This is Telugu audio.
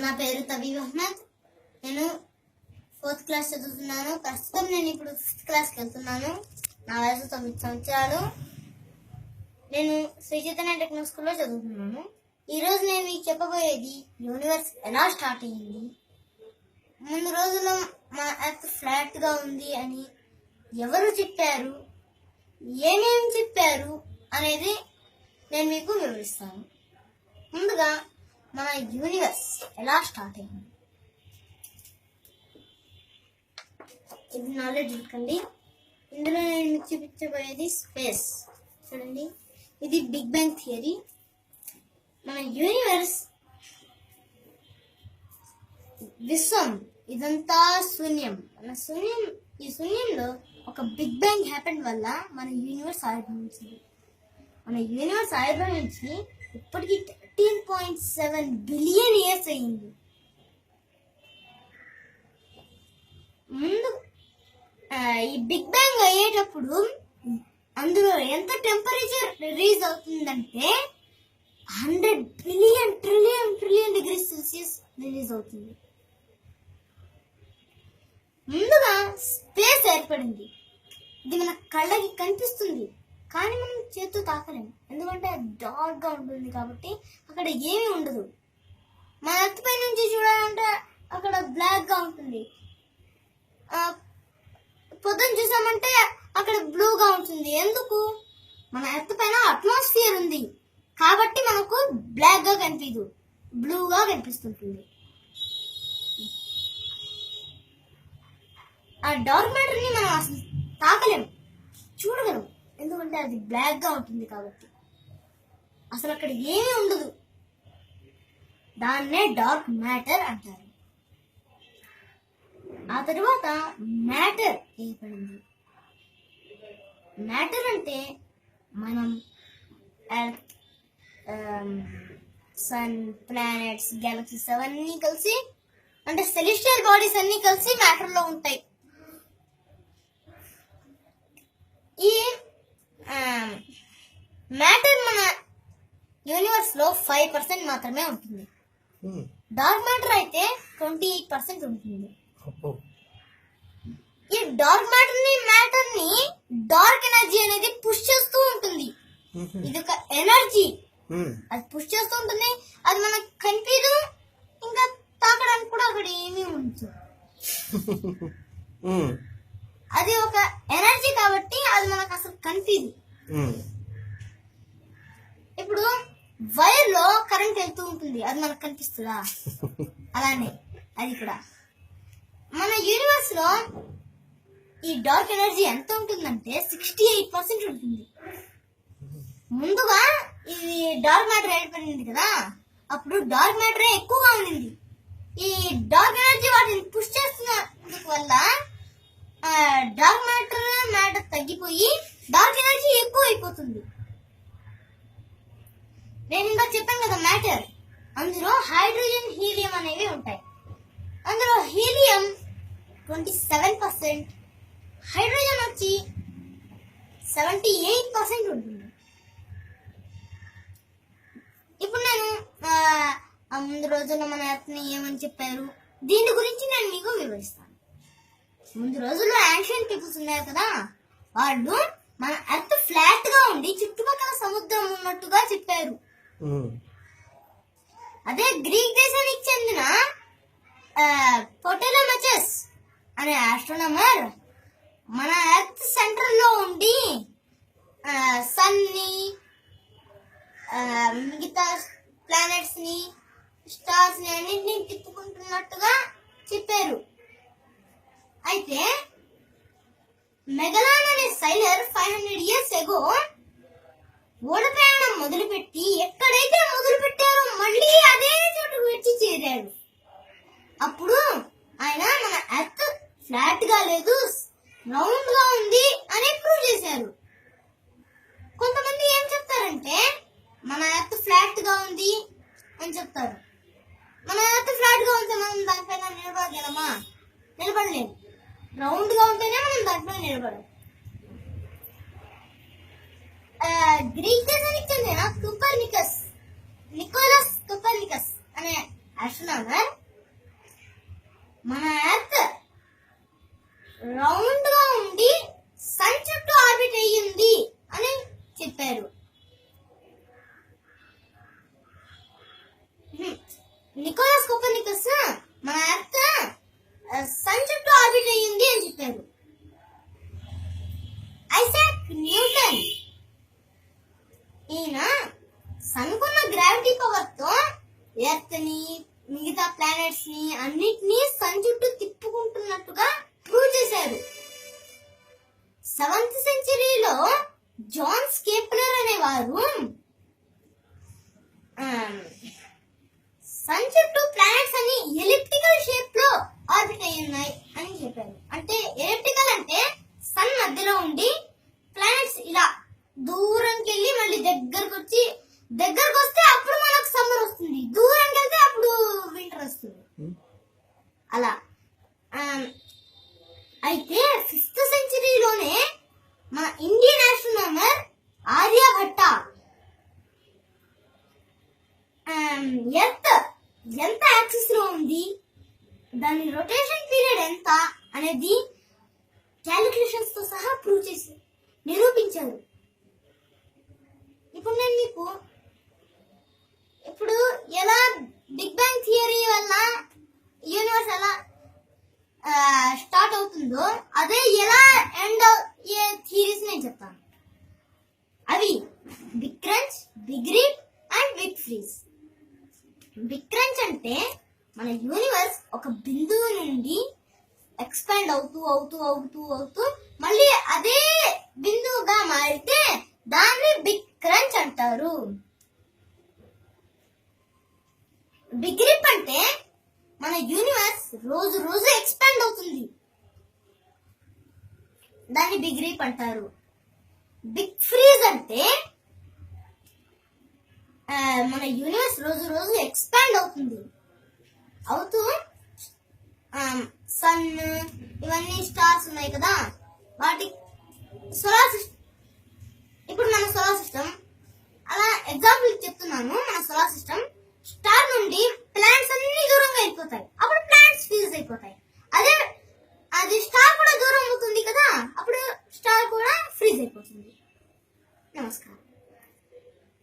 నా పేరు తబీబ్ అహ్మద్. నేను 4th క్లాస్ చదువుతున్నాను. ప్రస్తుతం నేను ఇప్పుడు 5th క్లాస్కి వెళ్తున్నాను. నా వయసు 9 సంవత్సరాలు. నేను శ్రీ చైతన్య టెక్నో స్కూల్లో చదువుతున్నాను. ఈరోజు నేను మీకు చెప్పబోయేది యూనివర్స్ ఎలా స్టార్ట్ అయ్యింది, ముందు రోజుల్లో మా ఎర్త్ ఫ్లాట్ గా ఉంది అని ఎవరు చెప్పారు, ఏమేమి చెప్పారు అనేది నేను మీకు వివరిస్తాను. ముందుగా మన యూనివర్స్ ఎలా స్టార్ట్ అయింది. ఇది నాలెడ్జ్ చూడండి. ఇందులో నేను మీకు చూపించబోయేది స్పేస్. చూడండి, ఇది బిగ్ బ్యాంగ్ థియరీ. మన యూనివర్స్ విశ్వం ఇదంతా శూన్యం. ఈ శూన్యంలో ఒక బిగ్ బ్యాంగ్ హ్యాపెన్ వల్ల మన యూనివర్స్ ఆవిర్భవించింది. మన యూనివర్స్ ఆవిర్భవించి ఇప్పటికి 13.7 బిలియన్ ఇయర్స్ అయింది. ముందు ఈ బిగ్ బ్యాంగ్ అయ్యేటప్పుడు అందులో ఎంత టెంపరేచర్ రిలీజ్ అవుతుందంటే 100 ట్రిలియన్ డిగ్రీ సెల్సియస్ రిలీజ్ అవుతుంది. ముందుగా స్పేస్ ఏర్పడింది. ఇది మన కళ్ళకి కనిపిస్తుంది, కానీ మనం చేతితో తాకలేము, ఎందుకంటే అది డార్క్ గా ఉంటుంది కాబట్టి అక్కడ ఏమీ ఉండదు. మన ఎర్త్ పై నుంచి చూడాలంటే అక్కడ బ్లాక్ గా ఉంటుంది. పొద్దున చూసామంటే అక్కడ బ్లూగా ఉంటుంది. ఎందుకు? మన ఎర్త్ పైన అట్మాస్ఫియర్ ఉంది కాబట్టి మనకు బ్లాక్ గా కనిపించదు, బ్లూగా కనిపిస్తుంటుంది. ఆ డార్క్ మ్యాటర్ ని మనం అసలు తాకలేము, చూడగలం, ఎందుకంటే అది బ్లాక్ గా ఉంటుంది కాబట్టి. అసలు అక్కడ ఏమీ ఉండదు. దాన్నే డార్క్ మ్యాటర్ అంటారు. ఆ తరువాత మ్యాటర్ ఏర్పడింది. మ్యాటర్ అంటే మనం ఎర్త్, సన్, ప్లానెట్స్, గెలాక్సీస్ అవన్నీ కలిసి, అంటే సెలెస్టియల్ బాడీస్ అన్ని కలిసి మ్యాటర్ లో ఉంటాయి. ఈ మ్యాటర్ మన యూనివర్స్ లో 5% మాత్రమే ఉంటుంది. డార్క్ మ్యాటర్ అయితే 28% ఉంటుంది. ఈ డార్క్ మ్యాటర్ ని డార్క్ ఎనర్జీ అనేది పుష్ చేస్తూ ఉంటుంది. ఇది ఒక ఎనర్జీ, అది పుష్ చేస్తూ ఉంటుంది. అది మనకు కనిపించదు, ఇంకా తాకడానికి కూడా అక్కడ ఏమీ ఉండదు. అది ఒక ఎనర్జీ కాబట్టి అది మనకు అసలు కనిపించదు. ఇప్పుడు వైర్ లో కరెంట్ వెళ్తూ ఉంటుంది, అది మనకు కనిపిస్తుందా? అలానే అది కూడా మన యూనివర్స్ లో ఈ డార్క్ ఎనర్జీ ఎంత ఉంటుందంటే 68% ఉంటుంది. ముందుగా ఇది డార్క్ మ్యాటర్ ఏర్పడింది కదా, అప్పుడు డార్క్ మ్యాటర్ ఎక్కువగా ఉండింది. ఈ డార్క్ ఎనర్జీ వాటిని పుష్ చేస్తున్నందుకు వల్ల డార్క్ మ్యాటర్ తగ్గిపోయి డార్క్ ఎనర్జీ ఎక్కువ అయిపోతుంది. నేను ఇంకా చెప్పాను కదా మ్యాటర్, అందులో హైడ్రోజన్, హీలియం అనేవి ఉంటాయి. అందులో హీలియం 27%, హైడ్రోజన్ వచ్చి 78% ఉంటుంది. ఇప్పుడు నేను ముందు రోజుల్లో మన ఎర్త్ ని ఏమని చెప్పారు, దీని గురించి నేను మీకు వివరిస్తాను. ముందు రోజుల్లో యాన్షియంట్ పీపుల్స్ ఉన్నారు కదా, వాళ్ళు మన ఎర్త్ ఫ్లాట్ గా ఉండి చుట్టుపక్కల సముద్రం ఉన్నట్టుగా చెప్పారు. అదే గ్రీక్ దేశానికి చెందిన పొటోలమచస్ అనే ఆస్ట్రోనమర్ మన ఎర్త్ సెంటర్ లో ఉండి సన్ ని, మిగతా ప్లానెట్స్ ని, స్టార్స్ ని అన్నింటినీ తిప్పుకుంటున్నట్టుగా చెప్పారు. అయితే మెగలాన్ అనే సైలర్ 500 years ago ఓడ ప్రయాణం మొదలుపెట్టి ఎక్కడైతే మొదలు పెట్టారో మళ్ళీ అదే చోటుకు వచ్చి చేరారు. అప్పుడు ఆయన మన ఎర్త్ ఫ్లాట్ గా లేదు, రౌండ్ గా ఉంది అని ప్రూవ్ చేశారు. కొంతమంది ఏం చెప్తారంటే మన ఎర్త్ ఫ్లాట్ గా ఉంది అని చెప్తారు. మన ఎర్త్ ఫ్లాట్ గా ఉంటే మనం దానిపైన నిలబడగలమా? నిలబడలేదు. రౌండ్ గా ఉంటేనే మనం దాంట్లో నిలబడం. గ్రీక్ దేశానికి చెందిన నికోలస్ కోపర్నికస్ అనే ఆస్ట్రోనామర్ మన ఎర్త్ రౌండ్ గా ఉండి సన్ చుట్టూ ఆర్బిట్ అయ్యింది అని చెప్పారు. నికోలస్ కోపర్నికస్ మన ఎర్త్ సన్ చుట్టూ ఆర్బిట్ అయ్యింది అని చెప్పారు. ఐసాక్ న్యూటన్ ఈయన సన్ కున్న గ్రావిటీ పవర్ తో ఎర్త్ ని మిగతా ప్లానెట్స్ ని అన్నిటినీ సన్ చుట్టూ తిప్పుకుంటున్నట్టుగా ప్రూవ్ చేశారు. 7th సెంచరీలో జాన్ స్కేప్లర్ అనేవారు సన్ చుట్టూ ప్లానెట్స్ అన్ని ఎలిప్టికల్ షేప్ లో ఆర్బిట్ అయి ఉన్నాయి అని చెప్పారు. అంటే ఎలిప్టికల్ అంటే సన్ మధ్యలో ఉండి ప్లానెట్స్ ఇలా దూరంకి వెళ్ళి మళ్ళీ దగ్గరకు వస్తే అప్పుడు మనకు సమ్మర్ వస్తుంది, దూరంకి వెళ్తే అప్పుడు వింటర్ వస్తుంది. అలా అయితే 5th సెంచరీలోనే మన ఇండియన్ ఆస్ట్రోనామర్ ఆర్యభట్ట ఎర్త్ ఎంత యాక్సిస్ లో ఉంది, దాని రొటేషన్ పీరియడ్ ఎంత అనేది క్యాలిక్యులేషన్స్ తో సహా ప్రూవ్ చేసి నిరూపించారు. ఇప్పుడు నేను మీకు ఇప్పుడు ఎలా బిగ్ బ్యాంగ్ థియరీ వల్ల యూనివర్స్ ఎలా స్టార్ట్ అవుతుందో అదే ఎలా ఎండ్ అయ్యే థియరీస్ నేను చెప్తాను. అవి big crunch, big rip and big freeze. Big crunch అంటే మన యూనివర్స్ ఒక బిందువు నుండి ఎక్స్పాండ్ అవుతూ అవుతూ అవుతూ అవుతూ మళ్ళీ అదే బిందువుగా మారితే దాన్ని బిగ్ క్రంచ్ అంటారు. బిగ్ రిప్ అంటే మన యూనివర్స్ రోజు రోజు ఎక్స్పాండ్ అవుతుంది, దాన్ని బిగ్ రిప్ అంటారు. బిగ్ ఫ్రీజ్ అంటే మన యూనివర్స్ రోజు రోజు ఎక్స్పాండ్ అవుతుంది అవుతూ సన్ ఇవన్నీ స్టార్స్ ఉన్నాయి కదా వాటి సోలార్ సిస్టమ్, ఇప్పుడు మన సోలార్ సిస్టమ్ అలా ఎగ్జాంపుల్ చెప్తున్నాను. మన సోలార్ సిస్టమ్ స్టార్ నుండి ప్లానెట్స్ అన్ని దూరంగా అయిపోతాయి, అప్పుడు ప్లానెట్స్ ఫ్యూజ్ అయిపోతాయి.